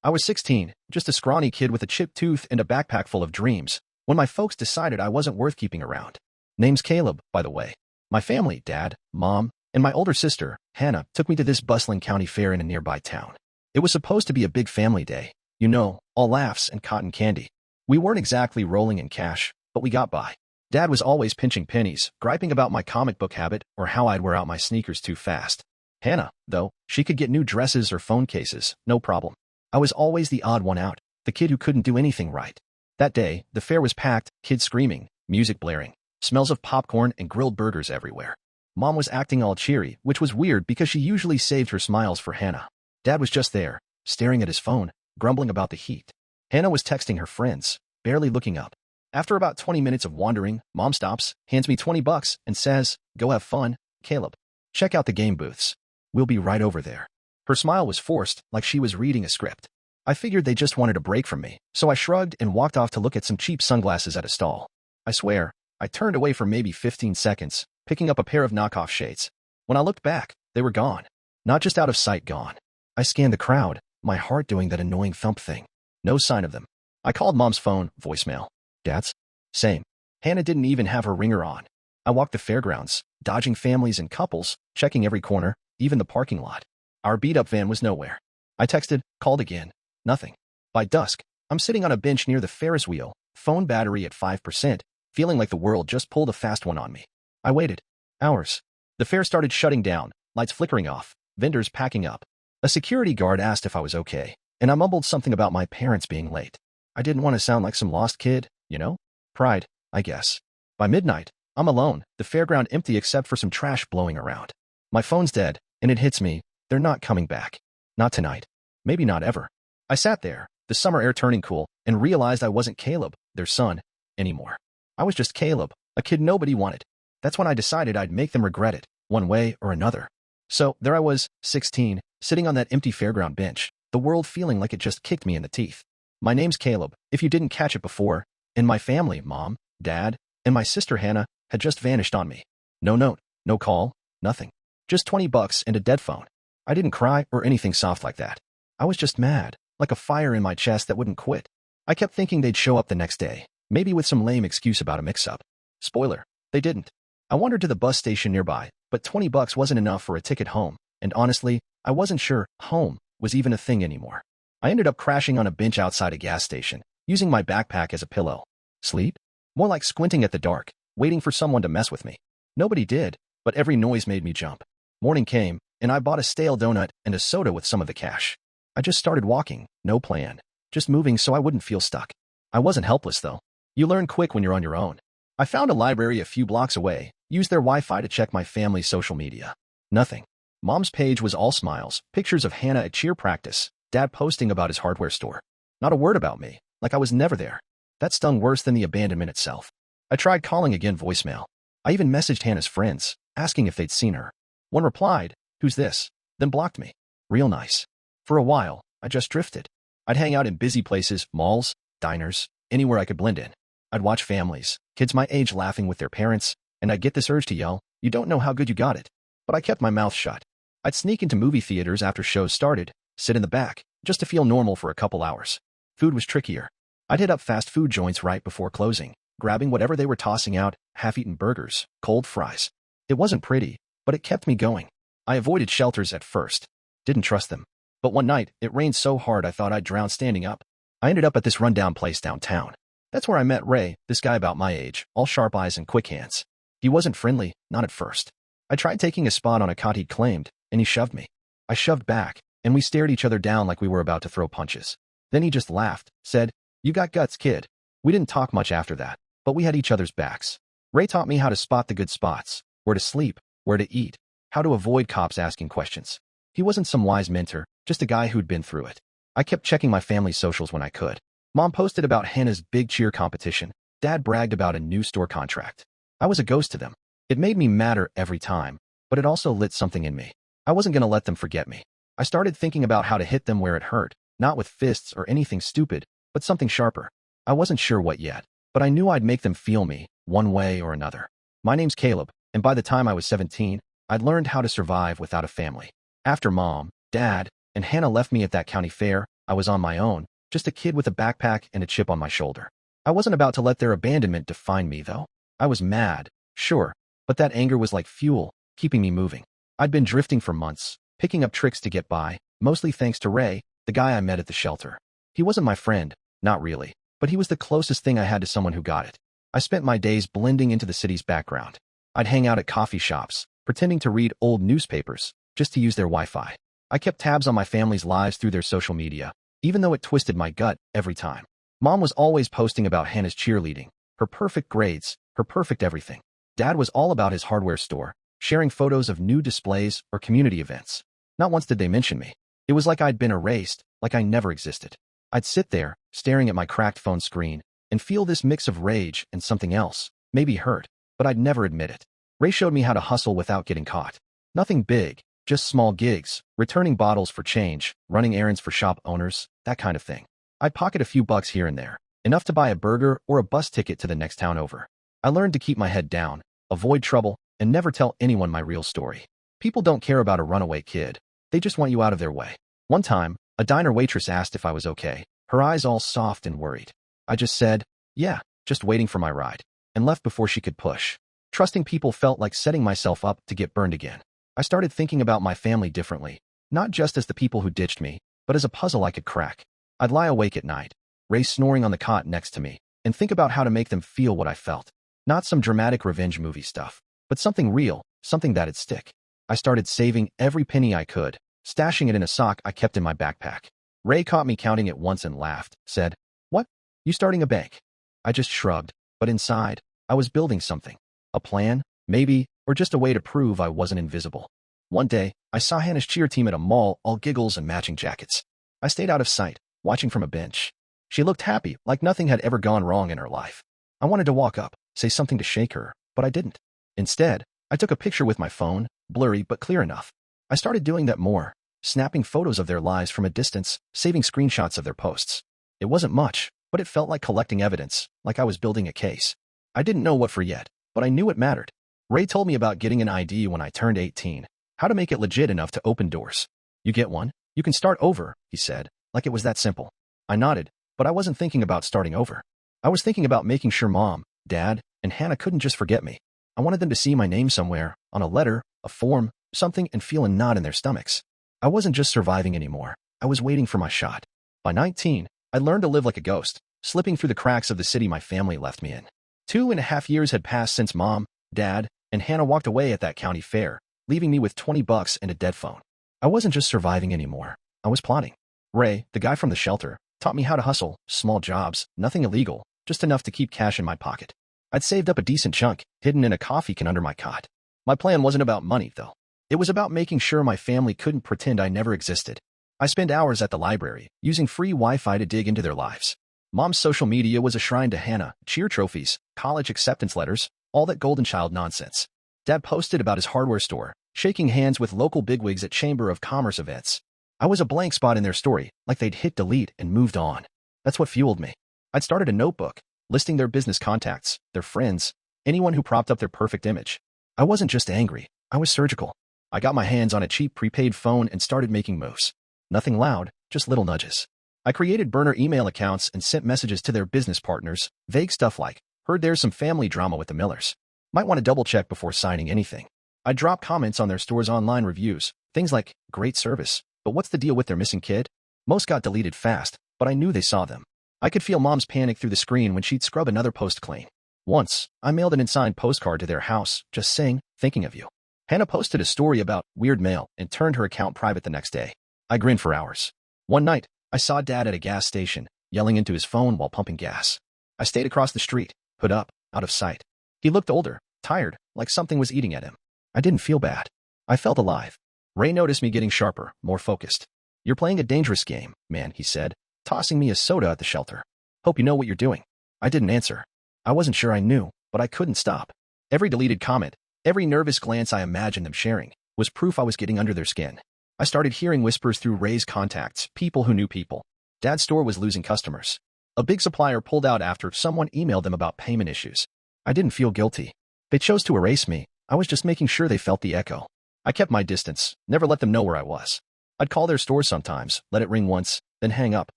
I was 16, just a scrawny kid with a chipped tooth and a backpack full of dreams, when my folks decided I wasn't worth keeping around. Name's Caleb, by the way. My family, Dad, Mom, and my older sister, Hannah, took me to this bustling county fair in a nearby town. It was supposed to be a big family day, you know, all laughs and cotton candy. We weren't exactly rolling in cash, but we got by. Dad was always pinching pennies, griping about my comic book habit or how I'd wear out my sneakers too fast. Hannah, though, she could get new dresses or phone cases, no problem. I was always the odd one out, the kid who couldn't do anything right. That day, the fair was packed, kids screaming, music blaring, smells of popcorn and grilled burgers everywhere. Mom was acting all cheery, which was weird because she usually saved her smiles for Hannah. Dad was just there, staring at his phone, grumbling about the heat. Hannah was texting her friends, barely looking up. After about 20 minutes of wandering, Mom stops, hands me $20, and says, "Go have fun, Caleb. Check out the game booths. We'll be right over there." Her smile was forced, like she was reading a script. I figured they just wanted a break from me, so I shrugged and walked off to look at some cheap sunglasses at a stall. I swear, I turned away for maybe 15 seconds, picking up a pair of knockoff shades. When I looked back, they were gone. Not just out of sight gone. I scanned the crowd, my heart doing that annoying thump thing. No sign of them. I called Mom's phone, voicemail. Dad's? Same. Hannah didn't even have her ringer on. I walked the fairgrounds, dodging families and couples, checking every corner, even the parking lot. Our beat-up van was nowhere. I texted, called again. Nothing. By dusk, I'm sitting on a bench near the Ferris wheel, phone battery at 5%, feeling like the world just pulled a fast one on me. I waited. Hours. The fair started shutting down, lights flickering off, vendors packing up. A security guard asked if I was okay, and I mumbled something about my parents being late. I didn't want to sound like some lost kid, you know? Pride, I guess. By midnight, I'm alone, the fairground empty except for some trash blowing around. My phone's dead, and it hits me, they're not coming back. Not tonight. Maybe not ever. I sat there, the summer air turning cool, and realized I wasn't Caleb, their son, anymore. I was just Caleb, a kid nobody wanted. That's when I decided I'd make them regret it, one way or another. So, there I was, 16, sitting on that empty fairground bench, the world feeling like it just kicked me in the teeth. My name's Caleb, if you didn't catch it before, and my family, Mom, Dad, and my sister Hannah, had just vanished on me. No note, no call, nothing. Just $20 and a dead phone. I didn't cry or anything soft like that. I was just mad, like a fire in my chest that wouldn't quit. I kept thinking they'd show up the next day, maybe with some lame excuse about a mix-up. Spoiler, they didn't. I wandered to the bus station nearby, but $20 wasn't enough for a ticket home, and honestly, I wasn't sure home was even a thing anymore. I ended up crashing on a bench outside a gas station, using my backpack as a pillow. Sleep? More like squinting at the dark, waiting for someone to mess with me. Nobody did, but every noise made me jump. Morning came, and I bought a stale donut and a soda with some of the cash. I just started walking, no plan, just moving so I wouldn't feel stuck. I wasn't helpless, though. You learn quick when you're on your own. I found a library a few blocks away, used their Wi-Fi to check my family's social media. Nothing. Mom's page was all smiles, pictures of Hannah at cheer practice, Dad posting about his hardware store. Not a word about me, like I was never there. That stung worse than the abandonment itself. I tried calling again, voicemail. I even messaged Hannah's friends, asking if they'd seen her. One replied, "Who's this?" then blocked me. Real nice. For a while, I just drifted. I'd hang out in busy places, malls, diners, anywhere I could blend in. I'd watch families, kids my age laughing with their parents, and I'd get this urge to yell, "You don't know how good you got it." But I kept my mouth shut. I'd sneak into movie theaters after shows started, sit in the back, just to feel normal for a couple hours. Food was trickier. I'd hit up fast food joints right before closing, grabbing whatever they were tossing out, half-eaten burgers, cold fries. It wasn't pretty, but it kept me going. I avoided shelters at first. Didn't trust them. But one night, it rained so hard I thought I'd drown standing up. I ended up at this rundown place downtown. That's where I met Ray, this guy about my age, all sharp eyes and quick hands. He wasn't friendly, not at first. I tried taking a spot on a cot he'd claimed, and he shoved me. I shoved back, and we stared each other down like we were about to throw punches. Then he just laughed, said, "You got guts, kid." We didn't talk much after that, but we had each other's backs. Ray taught me how to spot the good spots, where to sleep, where to eat, how to avoid cops asking questions. He wasn't some wise mentor, just a guy who'd been through it. I kept checking my family's socials when I could. Mom posted about Hannah's big cheer competition. Dad bragged about a new store contract. I was a ghost to them. It made me madder every time, but it also lit something in me. I wasn't going to let them forget me. I started thinking about how to hit them where it hurt, not with fists or anything stupid, but something sharper. I wasn't sure what yet, but I knew I'd make them feel me, one way or another. My name's Caleb, and by the time I was 17, I'd learned how to survive without a family. After Mom, Dad, and Hannah left me at that county fair, I was on my own, just a kid with a backpack and a chip on my shoulder. I wasn't about to let their abandonment define me, though. I was mad, sure, but that anger was like fuel, keeping me moving. I'd been drifting for months, picking up tricks to get by, mostly thanks to Ray, the guy I met at the shelter. He wasn't my friend, not really, but he was the closest thing I had to someone who got it. I spent my days blending into the city's background. I'd hang out at coffee shops, pretending to read old newspapers, just to use their Wi-Fi. I kept tabs on my family's lives through their social media, even though it twisted my gut every time. Mom was always posting about Hannah's cheerleading, her perfect grades, her perfect everything. Dad was all about his hardware store, sharing photos of new displays or community events. Not once did they mention me. It was like I'd been erased, like I never existed. I'd sit there, staring at my cracked phone screen, and feel this mix of rage and something else, maybe hurt, but I'd never admit it. Ray showed me how to hustle without getting caught. Nothing big, just small gigs, returning bottles for change, running errands for shop owners, that kind of thing. I'd pocket a few bucks here and there, enough to buy a burger or a bus ticket to the next town over. I learned to keep my head down, avoid trouble, and never tell anyone my real story. People don't care about a runaway kid. They just want you out of their way. One time, a diner waitress asked if I was okay, her eyes all soft and worried. I just said, yeah, just waiting for my ride, and left before she could push. Trusting people felt like setting myself up to get burned again. I started thinking about my family differently, not just as the people who ditched me, but as a puzzle I could crack. I'd lie awake at night, Ray snoring on the cot next to me, and think about how to make them feel what I felt. Not some dramatic revenge movie stuff, but something real, something that'd stick. I started saving every penny I could, stashing it in a sock I kept in my backpack. Ray caught me counting it once and laughed, said, "What? You starting a bank?" I just shrugged, but inside, I was building something. A plan, maybe, or just a way to prove I wasn't invisible. One day, I saw Hannah's cheer team at a mall, all giggles and matching jackets. I stayed out of sight, watching from a bench. She looked happy, like nothing had ever gone wrong in her life. I wanted to walk up, say something to shake her, but I didn't. Instead, I took a picture with my phone, blurry but clear enough. I started doing that more, snapping photos of their lives from a distance, saving screenshots of their posts. It wasn't much, but it felt like collecting evidence, like I was building a case. I didn't know what for yet, but I knew it mattered. Ray told me about getting an ID when I turned 18, how to make it legit enough to open doors. You get one, you can start over, he said, like it was that simple. I nodded, but I wasn't thinking about starting over. I was thinking about making sure Mom, Dad, and Hannah couldn't just forget me. I wanted them to see my name somewhere, on a letter, a form, something, and feel a knot in their stomachs. I wasn't just surviving anymore. I was waiting for my shot. By 19, I learned to live like a ghost, slipping through the cracks of the city my family left me in. 2.5 years had passed since Mom, Dad, and Hannah walked away at that county fair, leaving me with 20 bucks and a dead phone. I wasn't just surviving anymore. I was plotting. Ray, the guy from the shelter, taught me how to hustle, small jobs, nothing illegal, just enough to keep cash in my pocket. I'd saved up a decent chunk, hidden in a coffee can under my cot. My plan wasn't about money, though. It was about making sure my family couldn't pretend I never existed. I spent hours at the library, using free Wi-Fi to dig into their lives. Mom's social media was a shrine to Hannah, cheer trophies, college acceptance letters, all that golden child nonsense. Dad posted about his hardware store, shaking hands with local bigwigs at Chamber of Commerce events. I was a blank spot in their story, like they'd hit delete and moved on. That's what fueled me. I'd started a notebook, listing their business contacts, their friends, anyone who propped up their perfect image. I wasn't just angry, I was surgical. I got my hands on a cheap prepaid phone and started making moves. Nothing loud, just little nudges. I created burner email accounts and sent messages to their business partners, vague stuff like, heard there's some family drama with the Millers. Might want to double check before signing anything. I dropped comments on their store's online reviews, things like, great service, but what's the deal with their missing kid? Most got deleted fast, but I knew they saw them. I could feel Mom's panic through the screen when she'd scrub another post clean. Once, I mailed an unsigned postcard to their house, just saying, thinking of you. Hannah posted a story about weird mail and turned her account private the next day. I grinned for hours. One night, I saw Dad at a gas station, yelling into his phone while pumping gas. I stayed across the street, hood up, out of sight. He looked older, tired, like something was eating at him. I didn't feel bad. I felt alive. Ray noticed me getting sharper, more focused. You're playing a dangerous game, man, he said, tossing me a soda at the shelter. Hope you know what you're doing. I didn't answer. I wasn't sure I knew, but I couldn't stop. Every deleted comment, every nervous glance I imagined them sharing, was proof I was getting under their skin. I started hearing whispers through Ray's contacts, people who knew people. Dad's store was losing customers. A big supplier pulled out after someone emailed them about payment issues. I didn't feel guilty. They chose to erase me. I was just making sure they felt the echo. I kept my distance, never let them know where I was. I'd call their store sometimes, let it ring once, then hang up.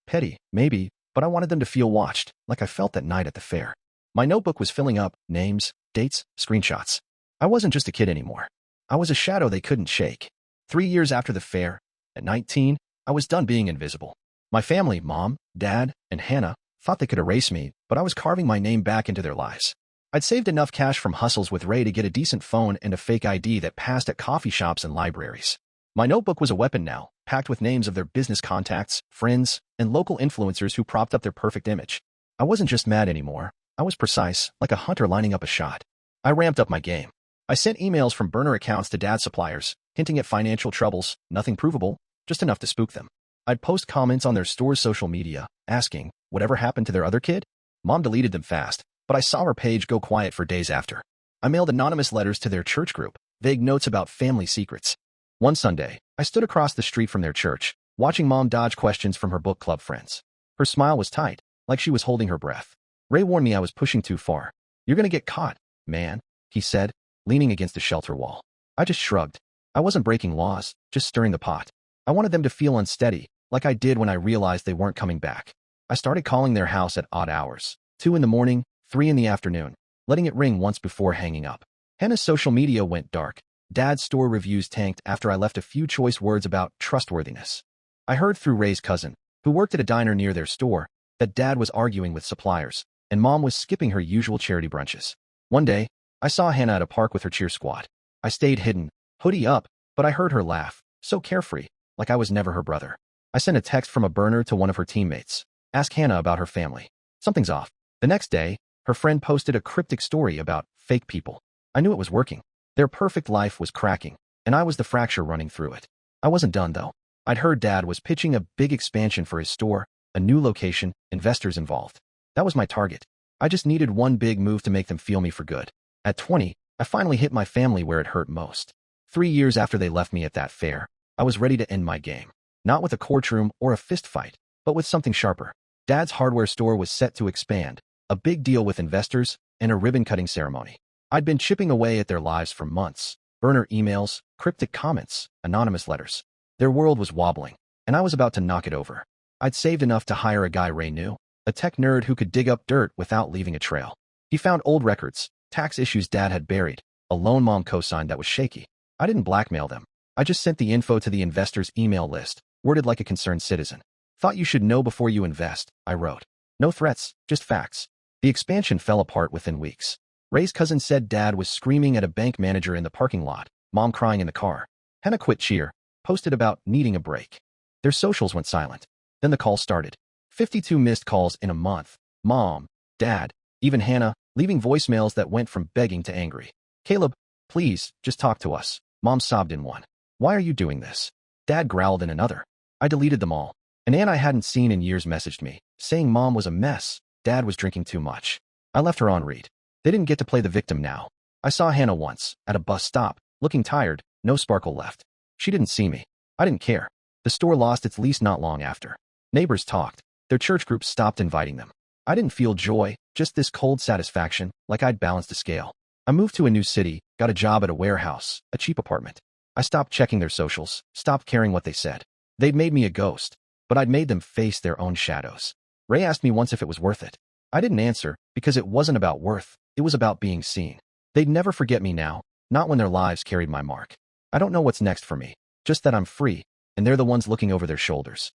Petty, maybe, but I wanted them to feel watched, like I felt that night at the fair. My notebook was filling up, names, dates, screenshots. I wasn't just a kid anymore. I was a shadow they couldn't shake. 3 years after the fair, at 19, I was done being invisible. My family, Mom, Dad, and Hannah, thought they could erase me, but I was carving my name back into their lives. I'd saved enough cash from hustles with Ray to get a decent phone and a fake ID that passed at coffee shops and libraries. My notebook was a weapon now, packed with names of their business contacts, friends, and local influencers who propped up their perfect image. I wasn't just mad anymore. I was precise, like a hunter lining up a shot. I ramped up my game. I sent emails from burner accounts to Dad's suppliers, hinting at financial troubles, nothing provable, just enough to spook them. I'd post comments on their store's social media, asking, whatever happened to their other kid? Mom deleted them fast, but I saw her page go quiet for days after. I mailed anonymous letters to their church group, vague notes about family secrets. One Sunday, I stood across the street from their church, watching Mom dodge questions from her book club friends. Her smile was tight, like she was holding her breath. Ray warned me I was pushing too far. You're gonna get caught, man, he said, leaning against the shelter wall. I just shrugged. I wasn't breaking laws, just stirring the pot. I wanted them to feel unsteady, like I did when I realized they weren't coming back. I started calling their house at odd hours, 2 in the morning, 3 in the afternoon, letting it ring once before hanging up. Hannah's social media went dark. Dad's store reviews tanked after I left a few choice words about trustworthiness. I heard through Ray's cousin, who worked at a diner near their store, that Dad was arguing with suppliers, and Mom was skipping her usual charity brunches. One day, I saw Hannah at a park with her cheer squad. I stayed hidden, hoodie up, but I heard her laugh, so carefree, like I was never her brother. I sent a text from a burner to one of her teammates. Ask Hannah about her family. Something's off. The next day, her friend posted a cryptic story about fake people. I knew it was working. Their perfect life was cracking, and I was the fracture running through it. I wasn't done, though. I'd heard Dad was pitching a big expansion for his store, a new location, investors involved. That was my target. I just needed one big move to make them feel me for good. At 20, I finally hit my family where it hurt most. 3 years after they left me at that fair, I was ready to end my game. Not with a courtroom or a fist fight, but with something sharper. Dad's hardware store was set to expand, a big deal with investors, and a ribbon-cutting ceremony. I'd been chipping away at their lives for months. Burner emails, cryptic comments, anonymous letters. Their world was wobbling, and I was about to knock it over. I'd saved enough to hire a guy Ray knew, a tech nerd who could dig up dirt without leaving a trail. He found old records, tax issues Dad had buried, a loan Mom co-signed that was shaky. I didn't blackmail them. I just sent the info to the investors' email list, worded like a concerned citizen. Thought you should know before you invest, I wrote. No threats, just facts. The expansion fell apart within weeks. Ray's cousin said Dad was screaming at a bank manager in the parking lot, Mom crying in the car. Hannah quit cheer, posted about needing a break. Their socials went silent. Then the call started. 52 missed calls in a month. Mom, Dad, even Hannah, leaving voicemails that went from begging to angry. Caleb, please, just talk to us. Mom sobbed in one. Why are you doing this? Dad growled in another. I deleted them all. An aunt I hadn't seen in years messaged me, saying Mom was a mess. Dad was drinking too much. I left her on read. They didn't get to play the victim now. I saw Hannah once, at a bus stop, looking tired, no sparkle left. She didn't see me. I didn't care. The store lost its lease not long after. Neighbors talked. Their church groups stopped inviting them. I didn't feel joy, just this cold satisfaction, like I'd balanced a scale. I moved to a new city, got a job at a warehouse, a cheap apartment. I stopped checking their socials, stopped caring what they said. They'd made me a ghost, but I'd made them face their own shadows. Ray asked me once if it was worth it. I didn't answer, because it wasn't about worth, it was about being seen. They'd never forget me now, not when their lives carried my mark. I don't know what's next for me, just that I'm free, and they're the ones looking over their shoulders.